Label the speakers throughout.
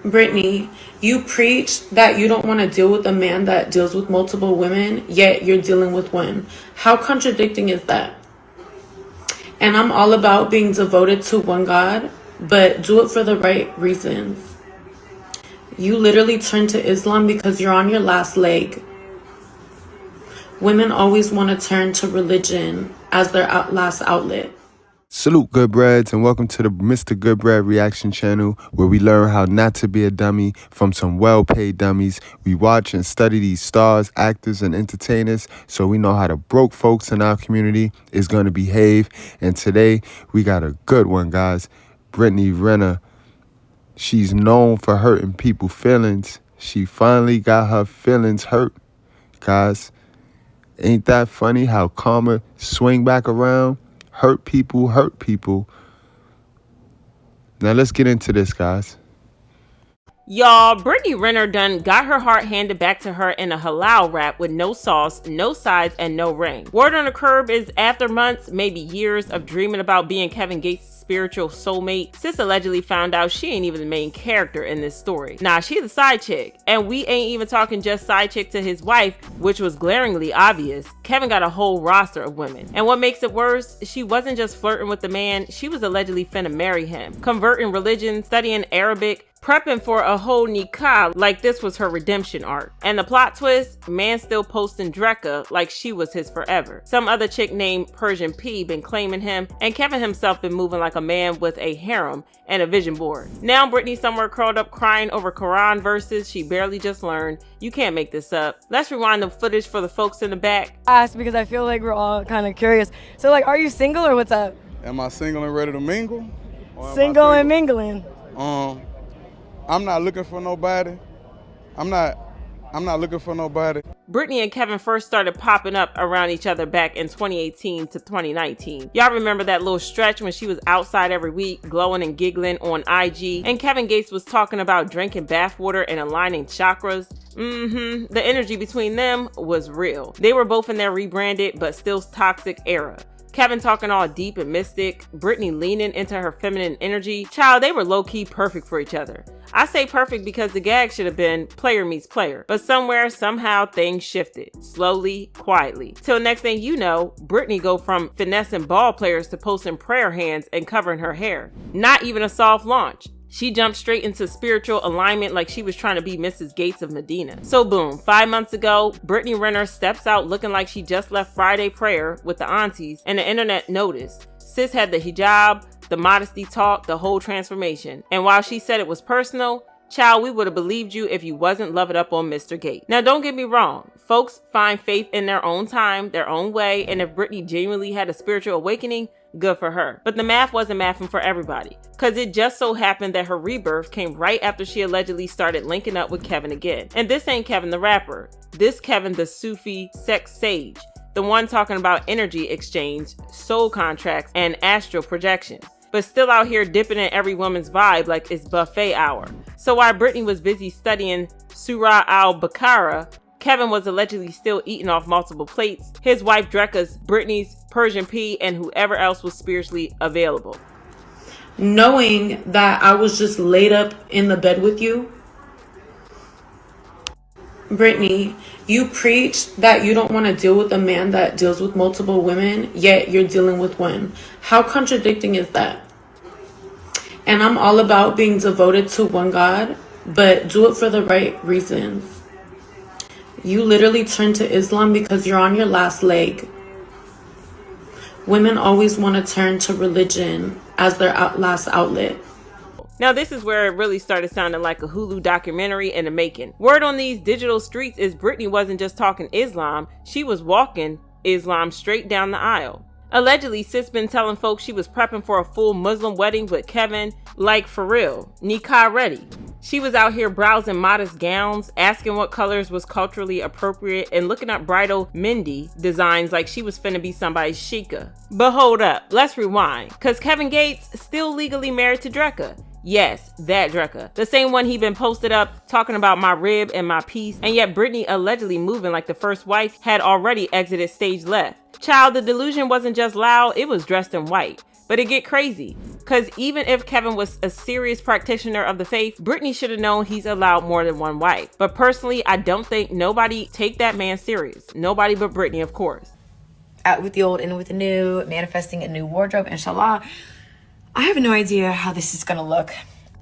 Speaker 1: Brittany, you preach that you don't want to deal with a man that deals with multiple women, yet you're dealing with one. How contradicting is that? And I'm all about being devoted to one God, but do it for the right reasons. You literally turn to Islam because you're on your last leg. Women always want to turn to religion as their last outlet.
Speaker 2: Salute Goodbreads and welcome to the Mr.Goodbread reaction channel where we learn how not to be a dummy from some well-paid dummies. We watch and study these stars, actors, and entertainers so we know how the broke folks in our community is going to behave. And today we got a good one, guys. Brittany Renner. She's known for hurting people's feelings. She finally got her feelings hurt, guys. Ain't that funny how karma swing back around? Hurt people. Now let's get into this, guys.
Speaker 3: Y'all, Brittany Renner done got her heart handed back to her in a halal wrap with no sauce, no sides, and no ring. Word on the curb is after months, maybe years of dreaming about being Kevin Gates' spiritual soulmate, sis allegedly found out she ain't even the main character in this story. Nah, she's the side chick. And we ain't even talking just side chick to his wife, which was glaringly obvious. Kevin got a whole roster of women. And what makes it worse, she wasn't just flirting with the man, she was allegedly finna marry him. Converting religion, studying Arabic, prepping for a whole nikah like this was her redemption arc. And the plot twist, man still posting Drecka like she was his forever. Some other chick named Persian P been claiming him, and Kevin himself been moving like a man with a harem and a vision board. Now Brittany somewhere curled up crying over Quran verses she barely just learned. You can't make this up. Let's rewind the footage for the folks in the back.
Speaker 4: Ask because I feel like we're all kind of curious. So like, are you single or what's up?
Speaker 5: Am I single and ready to mingle?
Speaker 4: Single and mingling.
Speaker 5: I'm not looking for nobody. I'm not looking for nobody.
Speaker 3: Brittany and Kevin first started popping up around each other back in 2018 to 2019. Y'all remember that little stretch when she was outside every week, glowing and giggling on IG, and Kevin Gates was talking about drinking bathwater and aligning chakras? The energy between them was real. They were both in their rebranded but still toxic era. Kevin talking all deep and mystic, Brittany leaning into her feminine energy. Child, they were low-key perfect for each other. I say perfect because the gag should have been player meets player. But somewhere, somehow, things shifted. Slowly, quietly. Till next thing you know, Brittany go from finessing ball players to posting prayer hands and covering her hair. Not even a soft launch. She jumped straight into spiritual alignment like she was trying to be Mrs. Gates of Medina. So boom, 5 months ago, Brittany Renner steps out looking like she just left Friday prayer with the aunties, and the internet noticed. Sis had the hijab, the modesty talk, the whole transformation. And while she said it was personal, child, we would have believed you if you wasn't loving up on Mr. Gate. Now don't get me wrong, folks find faith in their own time, their own way, and if Brittany genuinely had a spiritual awakening, good for her. But the math wasn't mathing for everybody, because it just so happened that her rebirth came right after she allegedly started linking up with Kevin again. And this ain't Kevin the rapper. This Kevin the Sufi sex sage. The one talking about energy exchange, soul contracts, and astral projection. But still out here dipping in every woman's vibe like it's buffet hour. So while Brittany was busy studying Surah al-Baqarah, Kevin was allegedly still eating off multiple plates. His wife Drecka's, Brittany's, Persian P, and whoever else was spiritually available.
Speaker 1: Knowing that I was just laid up in the bed with you. Brittany, you preach that you don't want to deal with a man that deals with multiple women, yet you're dealing with one. How contradicting is that? And I'm all about being devoted to one God, but do it for the right reasons. You literally turn to Islam because you're on your last leg. Women always want to turn to religion as their last outlet.
Speaker 3: Now this is where it really started sounding like a Hulu documentary in the making. Word on these digital streets is Brittany wasn't just talking Islam, she was walking Islam straight down the aisle. Allegedly, sis been telling folks she was prepping for a full Muslim wedding with Kevin, like for real, nikah ready. She was out here browsing modest gowns, asking what colors was culturally appropriate, and looking up bridal Mindy designs like she was finna be somebody's Sheikah. But hold up, let's rewind, cause Kevin Gates still legally married to Drecka. Yes, that Drecka. The same one he been posted up talking about my rib and my piece, and yet Brittany allegedly moving like the first wife had already exited stage left. Child, the Delusion wasn't just loud, it was dressed in white. But it get crazy, because even if Kevin was a serious practitioner of the faith, Brittany should have known he's allowed more than one wife. But personally, I don't think nobody take that man serious. Nobody but Brittany, of course.
Speaker 6: Out with the old, in with the new, manifesting a new wardrobe, inshallah. I have no idea how this is gonna look.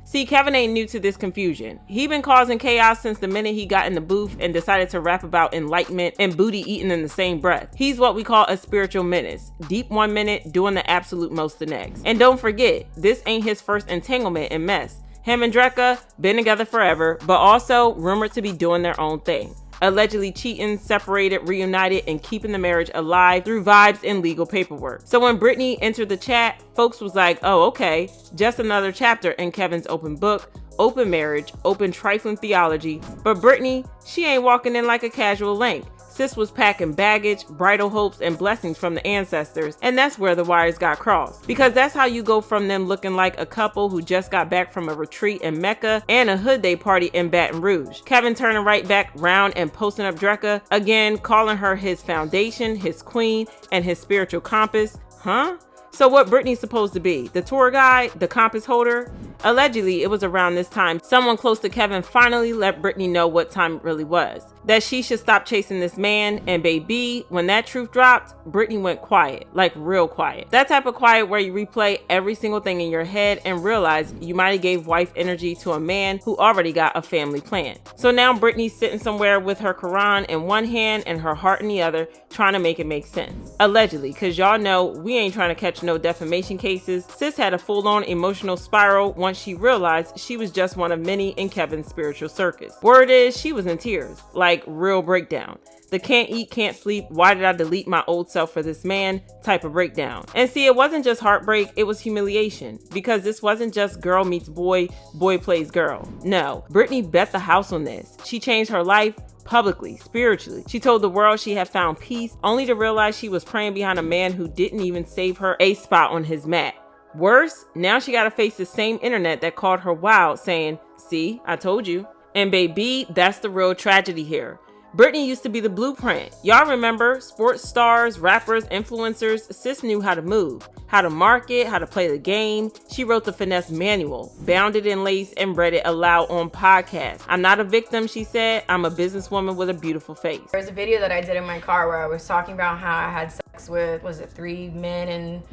Speaker 3: See, Kevin ain't new to this confusion. He been causing chaos since the minute he got in the booth and decided to rap about enlightenment and booty eating in the same breath. He's what we call a spiritual menace. Deep 1 minute, doing the absolute most the next. And don't forget, this ain't his first entanglement and mess. Him and Drecka been together forever, but also rumored to be doing their own thing. Allegedly cheating, separated, reunited, and keeping the marriage alive through vibes and legal paperwork. So when Brittany entered the chat, folks was like, oh, okay, just another chapter in Kevin's open book, open marriage, open trifling theology. But Brittany, she ain't walking in like a casual link. Sis was packing baggage, bridal hopes, and blessings from the ancestors, and that's where the wires got crossed. Because that's how you go from them looking like a couple who just got back from a retreat in Mecca and a hood day party in Baton Rouge. Kevin turning right back round and posting up Drecka, again calling her his foundation, his queen, and his spiritual compass. Huh? So what Brittany's supposed to be? The tour guide? The compass holder? Allegedly, it was around this time someone close to Kevin finally let Brittany know what time it really was. That she should stop chasing this man, and baby, when that truth dropped, Brittany went quiet, like real quiet. That type of quiet where you replay every single thing in your head and realize you might have gave wife energy to a man who already got a family plan. So now Brittany's sitting somewhere with her Quran in one hand and her heart in the other, trying to make it make sense. Allegedly, cause y'all know we ain't trying to catch no defamation cases. Sis had a full-on emotional spiral once she realized she was just one of many in Kevin's spiritual circus. Word is, she was in tears, like real breakdown. The can't eat, can't sleep, why did I delete my old self for this man type of breakdown. And see, it wasn't just heartbreak, it was humiliation. Because this wasn't just girl meets boy, boy plays girl. No, Brittany bet the house on this. She changed her life publicly, spiritually. She told the world she had found peace, only to realize she was praying behind a man who didn't even save her a spot on his mat. Worse, now she gotta face the same internet that called her wild, saying, see, I told you. And baby, that's the real tragedy here. Brittany used to be the blueprint. Y'all remember, sports stars, rappers, influencers, sis knew how to move, how to market, how to play the game. She wrote the Finesse manual, bound it in lace and read it aloud on podcasts. I'm not a victim, she said. I'm a businesswoman with a beautiful face.
Speaker 6: There's a video that I did in my car where I was talking about how I had sex with, was it 3 men in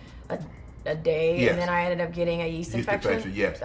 Speaker 6: a day?
Speaker 2: Yes.
Speaker 6: And then I ended up getting a yeast infection.
Speaker 2: Yes.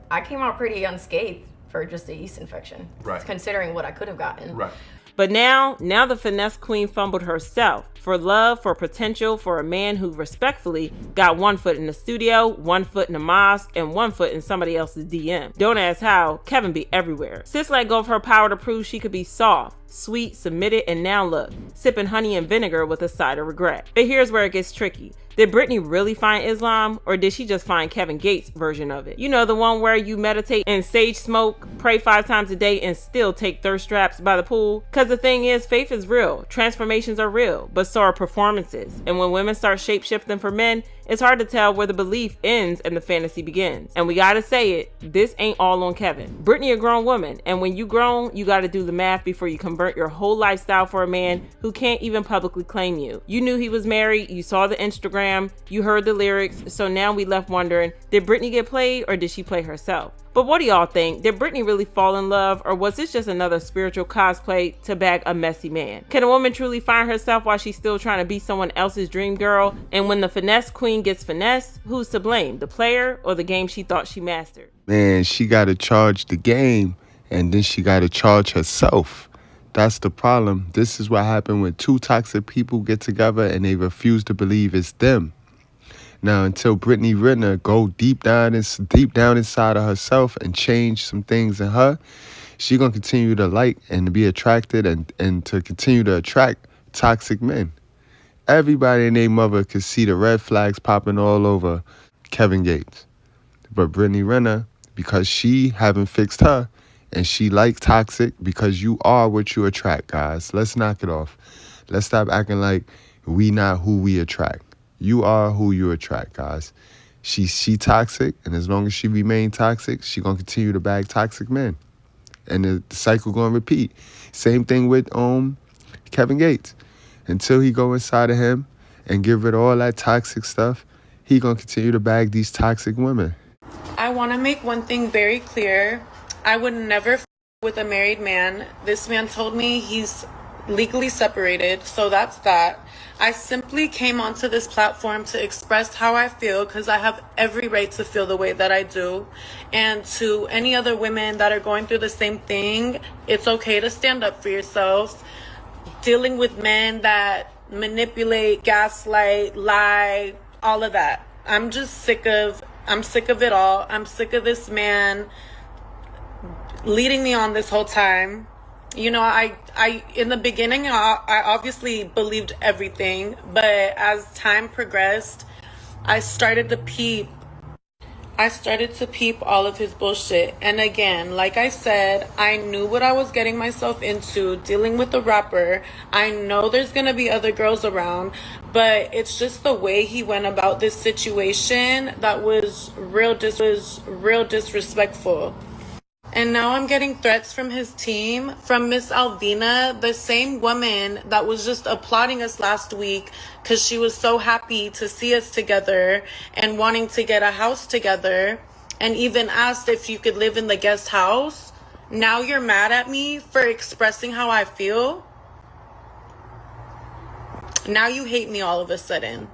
Speaker 6: I came out pretty unscathed for just a yeast infection.
Speaker 2: Right.
Speaker 6: Considering what I could have gotten.
Speaker 2: Right.
Speaker 3: But now the Finesse queen fumbled herself for love, for potential, for a man who respectfully got 1 foot in the studio, 1 foot in the mosque, and 1 foot in somebody else's DM. Don't ask how, Kevin be everywhere. Sis let go of her power to prove she could be soft, sweet, submitted, and now look, sipping honey and vinegar with a side of regret. But here's where it gets tricky. Did Brittany really find Islam, or did she just find Kevin Gates' version of it? You know, the one where you meditate and sage smoke, pray 5 times a day, and still take thirst traps by the pool? Cause the thing is, faith is real, transformations are real, but so are performances. And when women start shape-shifting for men, it's hard to tell where the belief ends and the fantasy begins. And we gotta say it, this ain't all on Kevin. Brittany a grown woman, and when you grown, you gotta do the math before you convert your whole lifestyle for a man who can't even publicly claim you. You knew he was married, you saw the Instagram, you heard the lyrics, so now we left wondering, did Brittany get played or did she play herself? But what do y'all think? Did Brittany really fall in love, or was this just another spiritual cosplay to bag a messy man? Can a woman truly find herself while she's still trying to be someone else's dream girl? And when the finesse queen gets finesse, who's to blame? The player or the game she thought she mastered?
Speaker 2: Man, she got to charge the game, and then she got to charge herself. That's the problem. This is what happened when 2 toxic people get together and they refuse to believe it's them. Now, until Brittany Renner go deep down inside of herself and change some things in her, she gonna continue to like and to be attracted and to continue to attract toxic men. Everybody and their mother could see the red flags popping all over Kevin Gates. But Brittany Renner, because she haven't fixed her, and she likes toxic, because you are what you attract, guys. Let's knock it off. Let's stop acting like we not who we attract. You are who you attract, guys. She toxic, and as long as she remain toxic, she gonna continue to bag toxic men, and the cycle gonna repeat. Same thing with Kevin Gates. Until he go inside of him and get rid of all that toxic stuff, he gonna continue to bag these toxic women.
Speaker 1: I want to make one thing very clear. I would never with a married man. This man told me he's legally separated, so that's that. I simply came onto this platform to express how I feel because I have every right to feel the way that I do. And to any other women that are going through the same thing, it's okay to stand up for yourself. Dealing with men that manipulate, gaslight, lie, all of that. I'm sick of it all. I'm sick of this man leading me on this whole time. You know, I in the beginning, I obviously believed everything, but as time progressed, I started to peep all of his bullshit. And again, like I said, I knew what I was getting myself into dealing with a rapper. I know there's gonna be other girls around, but it's just the way he went about this situation that was real disrespectful. And now I'm getting threats from his team, from Miss Alvina, the same woman that was just applauding us last week because she was so happy to see us together and wanting to get a house together, and even asked if you could live in the guest house. Now you're mad at me for expressing how I feel? Now you hate me all of a sudden.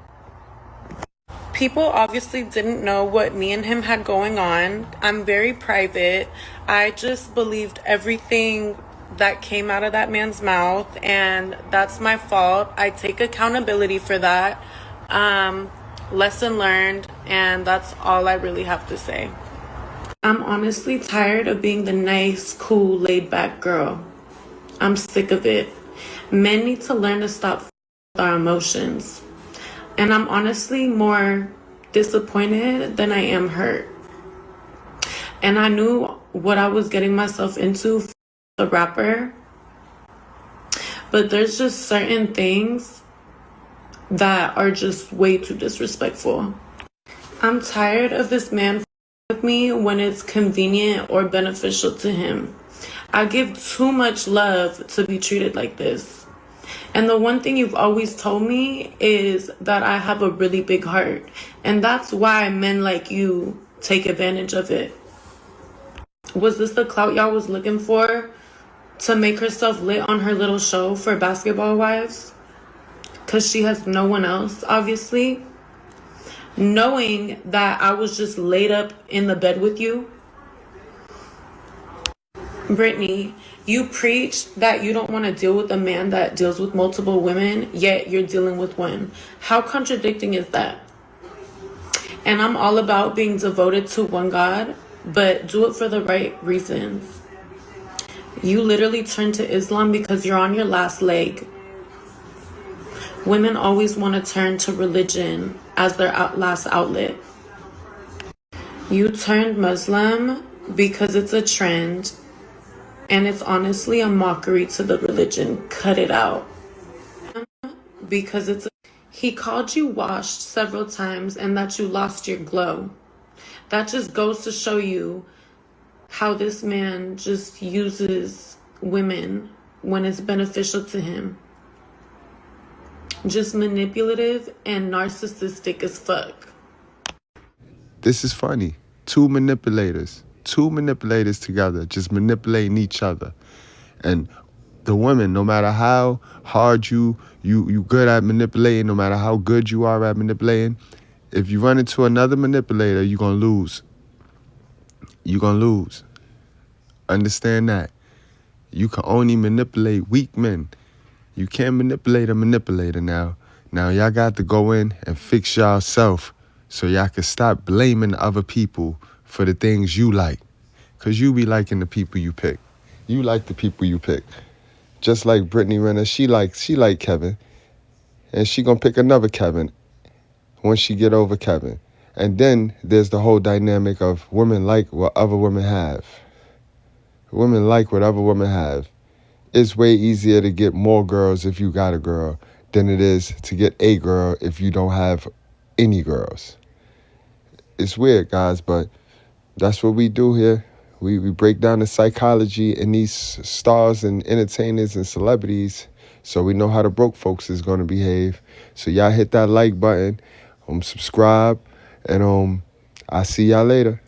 Speaker 1: People obviously didn't know what me and him had going on. I'm very private. I just believed everything that came out of that man's mouth, and that's my fault. I take accountability for that. Lesson learned, and that's all I really have to say. I'm honestly tired of being the nice, cool, laid-back girl. I'm sick of it. Men need to learn to stop with our emotions. And I'm honestly more disappointed than I am hurt. And I knew what I was getting myself into for the rapper. But there's just certain things that are just way too disrespectful. I'm tired of this man with me when it's convenient or beneficial to him. I give too much love to be treated like this. And the one thing you've always told me is that I have a really big heart. And that's why men like you take advantage of it. Was this the clout y'all was looking for? To make herself lit on her little show for Basketball Wives? Because she has no one else, obviously. Knowing that I was just laid up in the bed with you. Brittany, you preach that you don't want to deal with a man that deals with multiple women, yet you're dealing with one. How contradicting is that? And I'm all about being devoted to one God, but do it for the right reasons. You literally turned to Islam because you're on your last leg. Women always want to turn to religion as their last outlet. You turned Muslim because it's a trend. And it's honestly a mockery to the religion. Cut it out. Because he called you washed several times and that you lost your glow. That just goes to show you how this man just uses women when it's beneficial to him. Just manipulative and narcissistic as fuck.
Speaker 2: This is funny. Two manipulators together, just manipulating each other. And the women, no matter how hard you good at manipulating, no matter how good you are at manipulating, if you run into another manipulator, you're gonna lose. Understand that. You can only manipulate weak men. You can't manipulate a manipulator now. Now y'all got to go in and fix yourself so y'all can stop blaming other people for the things you like. Because you be liking the people you pick. You like the people you pick. Just like Brittany Renner, she like Kevin. And she gonna pick another Kevin once she get over Kevin. And then there's the whole dynamic of women like what other women have. Women like what other women have. It's way easier to get more girls if you got a girl than it is to get a girl if you don't have any girls. It's weird, guys, but that's what we do here. We break down the psychology in these stars and entertainers and celebrities so we know how the broke folks is going to behave. So y'all hit that like button Subscribe, and I see y'all later.